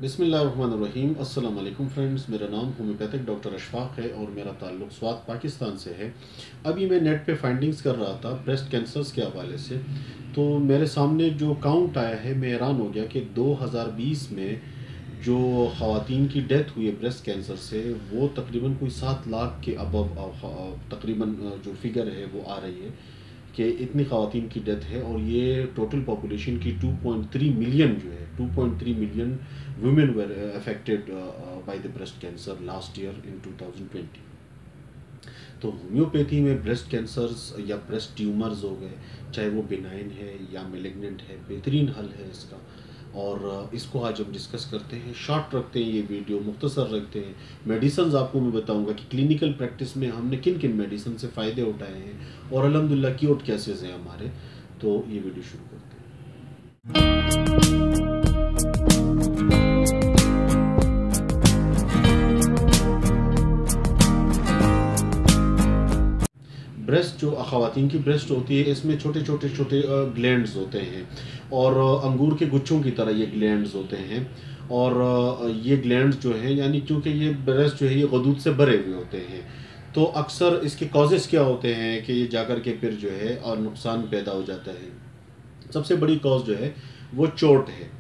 बिस्मिल्लाहिर्रहमानिर्रहीम। अस्सलाम वालेकुम फ्रेंड्स, मेरा नाम होम्योपैथिक डॉक्टर अशफाक है और मेरा ताल्लुक़ स्वात पाकिस्तान से है। अभी मैं नेट पे फाइंडिंग्स कर रहा था ब्रेस्ट कैंसर्स के हवाले से, तो मेरे सामने जो काउंट आया है मैं हैरान हो गया कि 2020 में जो ख़वातीन की डेथ हुई है ब्रेस्ट कैंसर से वो तकरीबन कोई 7 लाख के अबव तकरीबन जो फिगर है वो आ रही है कि इतनी ख़वातीन की डेथ है। और ये टोटल पॉपुलेशन की 2.3 मिलियन जो है 2.3 million women were affected by the breast cancer last year in 2020। तो होम्योपैथी में ब्रेस्ट कैंसर्स या ब्रेस्ट ट्यूमर्स हो गए, चाहे वो बिनाइन है या मेलिग्नेंट है, बेहतरीन हल है इसका। और इसको आज हम डिस्कस करते हैं, शॉर्ट रखते हैं, ये वीडियो मुख्तसर रखते हैं। मेडिसिन आपको मैं बताऊंगा कि क्लिनिकल प्रैक्टिस में हमने किन किन मेडिसिन से फ़ायदे उठाए हैं और अल्हम्दुलिल्लाह क्योर केसेस हैं हमारे। तो ये वीडियो शुरू करते हैं। ब्रेस्ट जो ख़वातीन की ब्रेस्ट होती है इसमें छोटे छोटे ग्लैंड्स होते हैं और अंगूर के गुच्छों की तरह ये ग्लैंड्स होते हैं। और ये ग्लैंड्स जो हैं यानी क्योंकि ये ब्रेस्ट जो है ये गदूद से भरे हुए होते हैं, तो अक्सर इसके कॉजेज़ क्या होते हैं कि ये जाकर के फिर जो है और नुकसान पैदा हो जाता है। सबसे बड़ी कॉज जो है वो चोट है।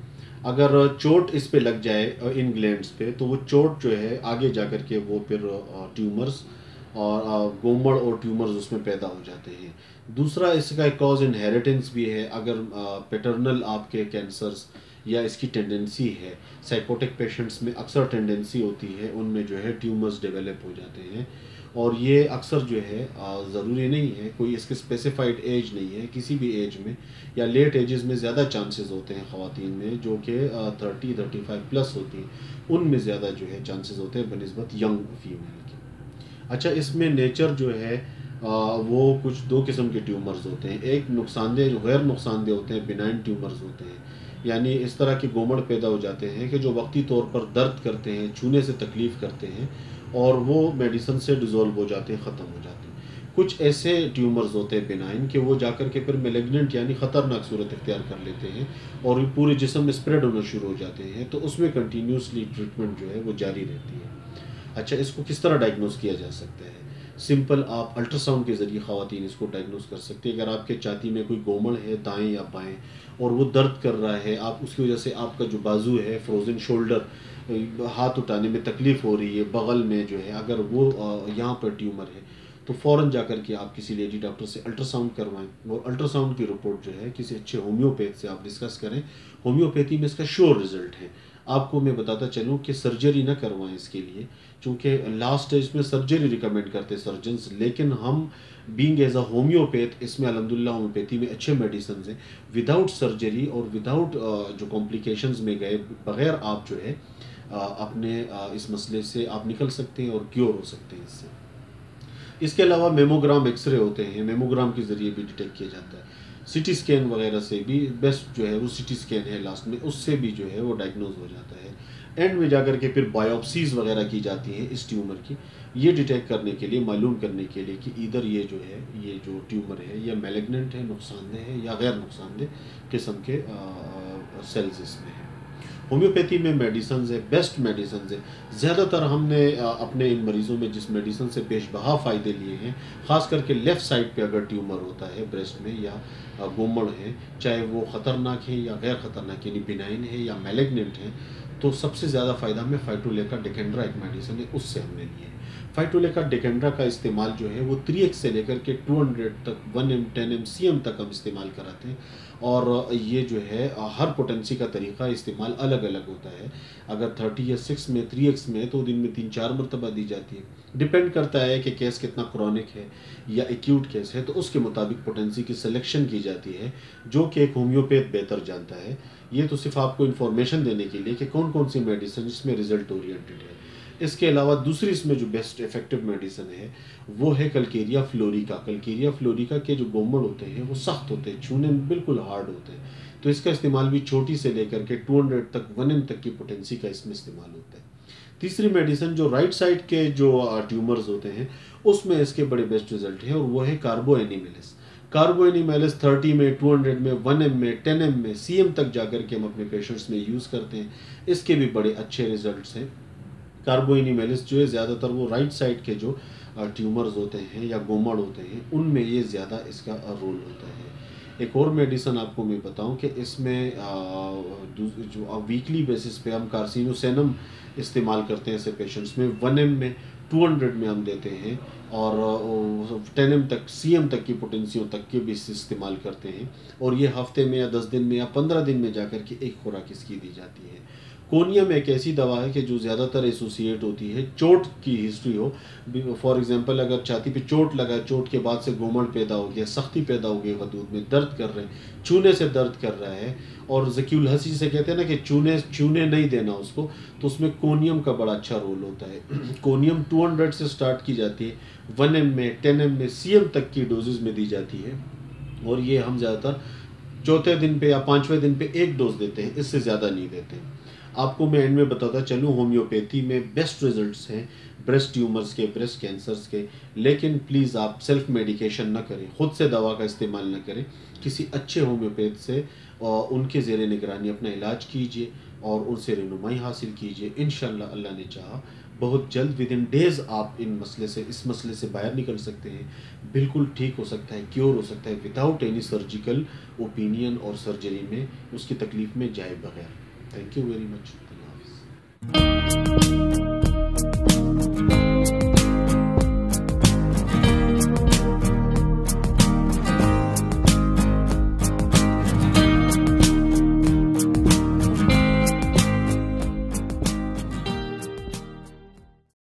अगर चोट इस पे लग जाए इन ग्लैंड्स पे तो वो चोट जो है आगे जाकर के वो फिर ट्यूमर्स और गोमड़ और ट्यूमर्स उसमें पैदा हो जाते हैं। दूसरा इसका एक कॉज इनहेरिटेंस भी है। अगर पैटर्नल आपके कैंसर्स या इसकी टेंडेंसी है, साइकोटिक पेशेंट्स में अक्सर टेंडेंसी होती है, उनमें जो है ट्यूमर्स डेवलप हो जाते हैं। और ये अक्सर जो है ज़रूरी नहीं है, कोई इसके स्पेसिफाइड एज नहीं है, किसी भी एज में या लेट एजेस में ज़्यादा चांसेस होते हैं ख़वातीन में जो कि 30-35 प्लस होती हैं, उनमें ज़्यादा जो है चांसेस होते हैं बनिस्बत यंग फीमेल की। अच्छा, इसमें नेचर जो है वो कुछ दो किस्म के ट्यूमर्स होते हैं। एक नुकसानदेह जो गैर नुकसानदेह होते हैं, बिनाइन ट्यूमर्स होते हैं, यानी इस तरह के गोमड़ पैदा हो जाते हैं कि जो वक्ती तौर पर दर्द करते हैं, छूने से तकलीफ़ करते हैं और वो मेडिसिन से डिज़ोल्व हो जाते हैं, ख़त्म हो जाते हैं। कुछ ऐसे ट्यूमर्स होते हैं बिनाइन कि वो जाकर के फिर मेलिग्नेंट यानी ख़तरनाक सूरत इख्तियार कर लेते हैं और पूरे जिस्म में स्प्रेड होना शुरू हो जाते हैं, तो उसमें कंटिन्यूसली ट्रीटमेंट जो है वो जारी रहती है। अच्छा, इसको किस तरह डायग्नोस किया जा सकता है? सिंपल, आप अल्ट्रासाउंड के ज़रिए ख़वातीन इसको डायग्नोस कर सकते हैं। अगर आपके छाती में कोई गोमड़ है दाएं या बाएं और वो दर्द कर रहा है, आप उसकी वजह से आपका जो बाजू है, फ्रोज़न शोल्डर, हाथ उठाने में तकलीफ़ हो रही है, बगल में जो है अगर वो यहाँ पर ट्यूमर है, तो फ़ौरन जाकर के आप किसी लेडी डॉक्टर से अल्ट्रासाउंड करवाएं और अल्ट्रासाउंड की रिपोर्ट जो है किसी अच्छे होम्योपैथ से आप डिस्कस करें। होम्योपैथी में इसका श्योर रिजल्ट है। आपको मैं बताता चलूँ कि सर्जरी ना करवाएं इसके लिए, चूँकि लास्ट स्टेज में सर्जरी रिकमेंड करते सर्जन्स, लेकिन हम बीइंग एज अ होम्योपैथ इसमें अल्हम्दुलिल्लाह होम्योपैथी में अच्छे मेडिसिन हैं। विदाउट सर्जरी और विदाउट जो कॉम्प्लिकेशंस में गए बगैर आप जो है अपने इस मसले से आप निकल सकते हैं और क्योर हो सकते हैं इससे। इसके अलावा मेमोग्राम एक्सरे होते हैं, मेमोग्राम के ज़रिए भी डिटेक्ट किया जाता है। सीटी स्कैन वगैरह से भी बेस्ट जो है वो सीटी स्कैन है लास्ट में, उससे भी जो है वो डायग्नोज हो जाता है। एंड में जाकर के फिर बायोप्सीज वगैरह की जाती हैं इस ट्यूमर की, ये डिटेक्ट करने के लिए, मालूम करने के लिए कि इधर ये जो है ये जो ट्यूमर है या मैलिग्नेंट है, नुकसानदेह है या गैर नुकसानदेह किस्म के सेल्स इसमें है। होम्योपैथी में मेडिसिन है, बेस्ट मेडिसिन है। ज़्यादातर हमने अपने इन मरीज़ों में जिस मेडिसिन से बेशबहा फ़ायदे लिए हैं, ख़ास करके लेफ़्ट साइड पे अगर ट्यूमर होता है ब्रेस्ट में या गोमड़ है, चाहे वो ख़तरनाक है या गैर ख़तरनाक यानी बिनाइन है या मैलिग्नेंट है, तो सबसे ज़्यादा फ़ायदा हमें फाइटोलेका डिकेंड्रा एक मेडिसिन है उससे हमने लिए है। फाइटोलेका डिकेंड्रा का इस्तेमाल जो है वो 3x से लेकर के 200 तक 1m 10m cm तक हम इस्तेमाल कराते हैं। और ये जो है हर पोटेंसी का तरीक़ा इस्तेमाल अलग अलग होता है। अगर 30 या 6 में 3x में तो दिन में 3-4 मरतबा दी जाती है। डिपेंड करता है कि केस कितना क्रॉनिक है या एक्यूट केस है, तो उसके मुताबिक पोटेंसी की सिलेक्शन की जाती है, जो कि एक होम्योपैथ बेहतर जानता है। ये तो सिर्फ आपको इन्फॉर्मेशन देने के लिए कि कौन कौन सी मेडिसिन इसमें रिजल्ट ओरिएंटेड है। इसके अलावा दूसरी इसमें जो बेस्ट इफेक्टिव मेडिसिन है वो है कल्केरिया फ्लोरिका। कल्केरिया फ्लोरिका के जो गोमड़ होते हैं वो सख्त होते हैं, छूने में बिल्कुल हार्ड होते हैं, तो इसका इस्तेमाल भी छोटी से लेकर के 200 तक 1m तक की पोटेंसी का इसमें इस्तेमाल होता है। तीसरी मेडिसिन जो राइट साइड के जो ट्यूमर्स होते हैं उसमें इसके बड़े बेस्ट रिजल्ट हैं और वो है कार्बो एनिमिलिस। कार्बोनिमेलिस 30 में, 200 में, 1 m में, 10 m में, cm तक जाकर के हम अपने पेशेंट्स में यूज़ करते हैं। इसके भी बड़े अच्छे रिजल्ट्स हैं। कार्बोनिमेलिस जो है ज़्यादातर वो राइट साइड के जो ट्यूमर्स होते हैं या गोमड़ होते हैं उनमें ये ज़्यादा इसका रोल होता है। एक और मेडिसन आपको मैं बताऊं कि इसमें जो वीकली बेसिस पे हम कार्सिनोसेनम इस्तेमाल करते हैं ऐसे पेशेंट्स में। 1 m में, 200 में हम देते हैं और 10 m तक, cm तक की पोटेंसियों तक के भी इस्तेमाल करते हैं। और ये हफ्ते में या 10 दिन में या 15 दिन में जाकर के एक खुराक इसकी दी जाती है। कोनियम एक ऐसी दवा है कि जो ज़्यादातर एसोसिएट होती है चोट की हिस्ट्री हो। फॉर एग्जांपल अगर छाती पे चोट लगा, चोट के बाद से गोमड़ पैदा हो गया, सख्ती पैदा हो गई, वजूद में दर्द कर रहे हैं, चूने से दर्द कर रहा है और ज़कीउल हसी से कहते हैं ना कि चूने नहीं देना उसको, तो उसमें कोनियम का बड़ा अच्छा रोल होता है। कोनियम 200 से स्टार्ट की जाती है, 1 m में, 10 m में, cm तक की डोजेज़ में दी जाती है। और ये हम ज़्यादातर चौथे दिन पे या 5वें दिन पे एक डोज देते हैं, इससे ज़्यादा नहीं देते हैं। आपको मैं एंड में बताता चलूँ, होम्योपैथी में बेस्ट रिजल्ट्स हैं ब्रेस्ट ट्यूमर्स के, ब्रेस्ट कैंसर्स के। लेकिन प्लीज़ आप सेल्फ मेडिकेशन ना करें, ख़ुद से दवा का इस्तेमाल ना करें, किसी अच्छे होम्योपैथ से उनके ज़ेरे निगरानी अपना इलाज कीजिए और उनसे रहनुमाई हासिल कीजिए। इंशाअल्लाह अल्लाह ने चाहा बहुत जल्द विद इन डेज़ आप इस मसले से बाहर निकल सकते हैं। बिल्कुल ठीक हो सकता है, क्योर हो सकता है विदाउट एनी सर्जिकल ओपिनियन और सर्जरी में, उसकी तकलीफ़ में जाए बगैर। Thank you very much. Allah Hafiz.